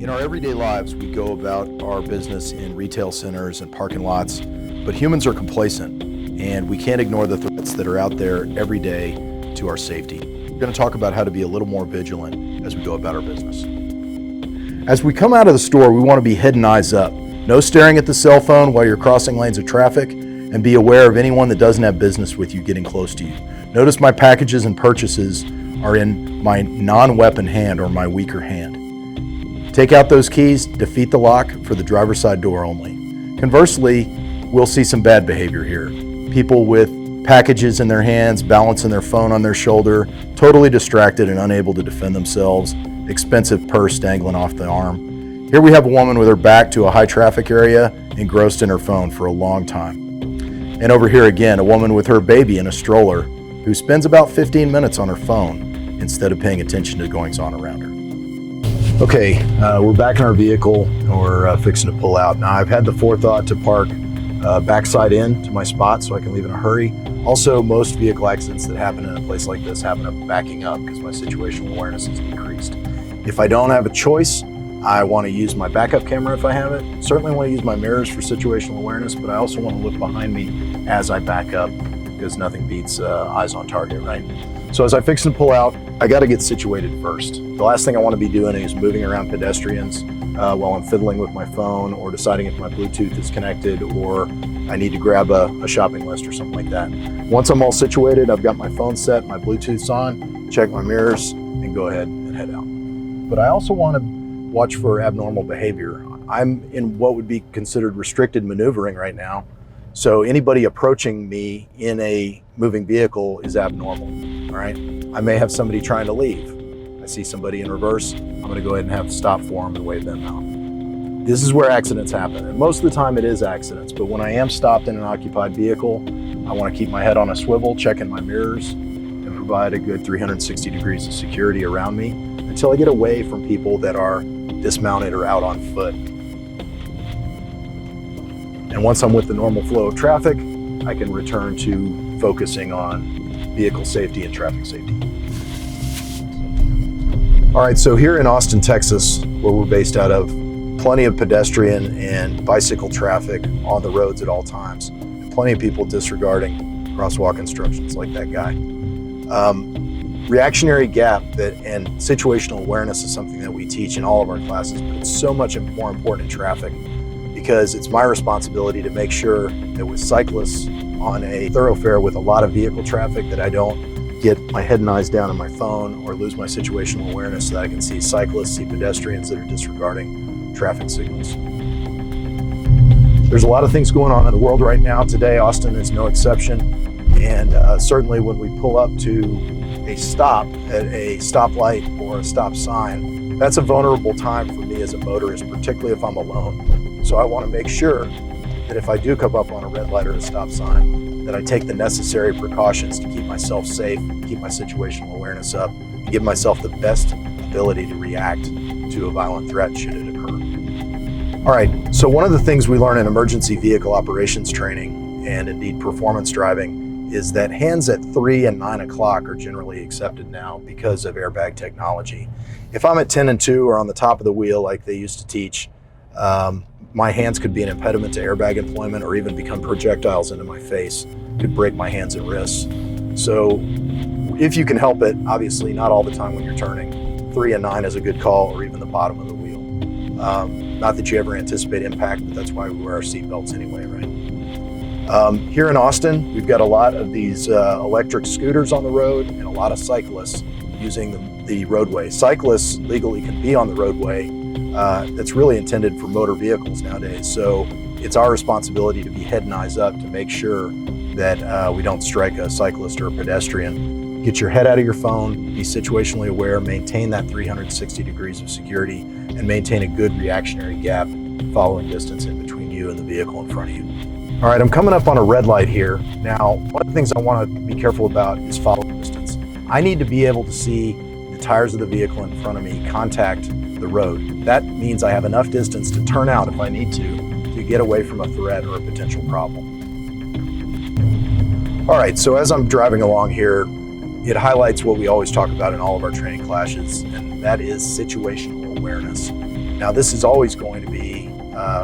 In our everyday lives, we go about our business in retail centers and parking lots, but humans are complacent, and we can't ignore the threats that are out there every day to our safety. We're going to talk about how to be a little more vigilant as we go about our business. As we come out of the store, we want to be head and eyes up. No staring at the cell phone while you're crossing lanes of traffic, and be aware of anyone that doesn't have business with you getting close to you. Notice my packages and purchases are in my non-weapon hand or my weaker hand. Take out those keys, defeat the lock for the driver's side door only. Conversely, we'll see some bad behavior here. People with packages in their hands, balancing their phone on their shoulder, totally distracted and unable to defend themselves, expensive purse dangling off the arm. Here we have a woman with her back to a high traffic area, engrossed in her phone for a long time. And over here again, a woman with her baby in a stroller who spends about 15 minutes on her phone instead of paying attention to goings on around her. Okay, we're back in our vehicle and we're fixing to pull out. Now I've had the forethought to park backside in to my spot so I can leave in a hurry. Also, most vehicle accidents that happen in a place like this happen up backing up because my situational awareness is decreased. If I don't have a choice, I want to use my backup camera if I have it. Certainly want to use my mirrors for situational awareness, but I also want to look behind me as I back up because nothing beats eyes on target, right? So as I fix and pull out, I got to get situated first. The last thing I want to be doing is moving around pedestrians while I'm fiddling with my phone or deciding if my Bluetooth is connected or I need to grab a shopping list or something like that. Once I'm all situated, I've got my phone set, my Bluetooth's on, check my mirrors, and go ahead and head out. But I also want to watch for abnormal behavior. I'm in what would be considered restricted maneuvering right now. So anybody approaching me in a moving vehicle is abnormal, all right? I may have somebody trying to leave. I see somebody in reverse, I'm gonna go ahead and have to stop for them and wave them out. This is where accidents happen, and most of the time it is accidents, but when I am stopped in an occupied vehicle, I wanna keep my head on a swivel, checking my mirrors, and provide a good 360 degrees of security around me until I get away from people that are dismounted or out on foot. And once I'm with the normal flow of traffic, I can return to focusing on vehicle safety and traffic safety. All right, so here in Austin, Texas, where we're based out of, plenty of pedestrian and bicycle traffic on the roads at all times, and plenty of people disregarding crosswalk instructions like that guy. Reactionary gap and situational awareness is something that we teach in all of our classes, but it's so much more important in traffic because it's my responsibility to make sure that with cyclists on a thoroughfare with a lot of vehicle traffic that I don't get my head and eyes down on my phone or lose my situational awareness so that I can see cyclists, see pedestrians that are disregarding traffic signals. There's a lot of things going on in the world right now. Today, Austin is no exception. And certainly when we pull up to a stop at a stoplight or a stop sign, that's a vulnerable time for me as a motorist, particularly if I'm alone. So I want to make sure that if I do come up on a red light or a stop sign, that I take the necessary precautions to keep myself safe, keep my situational awareness up, and give myself the best ability to react to a violent threat should it occur. All right, so one of the things we learn in emergency vehicle operations training and indeed performance driving is that hands at 3 and 9 o'clock are generally accepted now because of airbag technology. If I'm at 10 and 2 or on the top of the wheel like they used to teach, my hands could be an impediment to airbag employment or even become projectiles into my face, could break my hands and wrists. So if you can help it, obviously not all the time when you're turning, 3 and 9 is a good call, or even the bottom of the wheel. Not that you ever anticipate impact, but that's why we wear our seatbelts anyway, right? Here in Austin, we've got a lot of these electric scooters on the road and a lot of cyclists using the roadway. Cyclists legally can be on the roadway. That's really intended for motor vehicles nowadays. So it's our responsibility to be head and eyes up to make sure that we don't strike a cyclist or a pedestrian. Get your head out of your phone, be situationally aware, maintain that 360 degrees of security, and maintain a good reactionary gap following distance in between you and the vehicle in front of you. All right, I'm coming up on a red light here. Now, one of the things I want to be careful about is following distance. I need to be able to see the tires of the vehicle in front of me contact the road. That means I have enough distance to turn out if I need to get away from a threat or a potential problem. All right, so as I'm driving along here, it highlights what we always talk about in all of our training classes, and that is situational awareness. Now, this is always going to be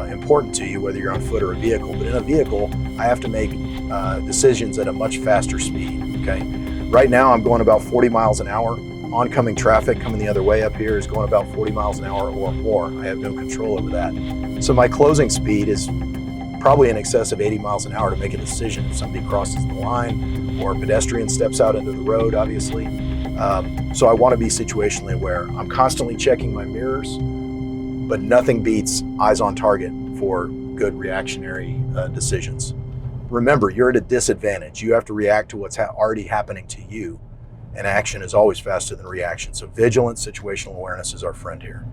important to you, whether you're on foot or a vehicle, but in a vehicle, I have to make decisions at a much faster speed, okay? Right now, I'm going about 40 miles an hour. Oncoming traffic coming the other way up here is going about 40 miles an hour or more. I have no control over that. So my closing speed is probably in excess of 80 miles an hour to make a decision if somebody crosses the line or a pedestrian steps out into the road, obviously. So I want to be situationally aware. I'm constantly checking my mirrors, but nothing beats eyes on target for good reactionary decisions. Remember, you're at a disadvantage. You have to react to what's already happening to you, and action is always faster than reaction. So vigilant situational awareness is our friend here.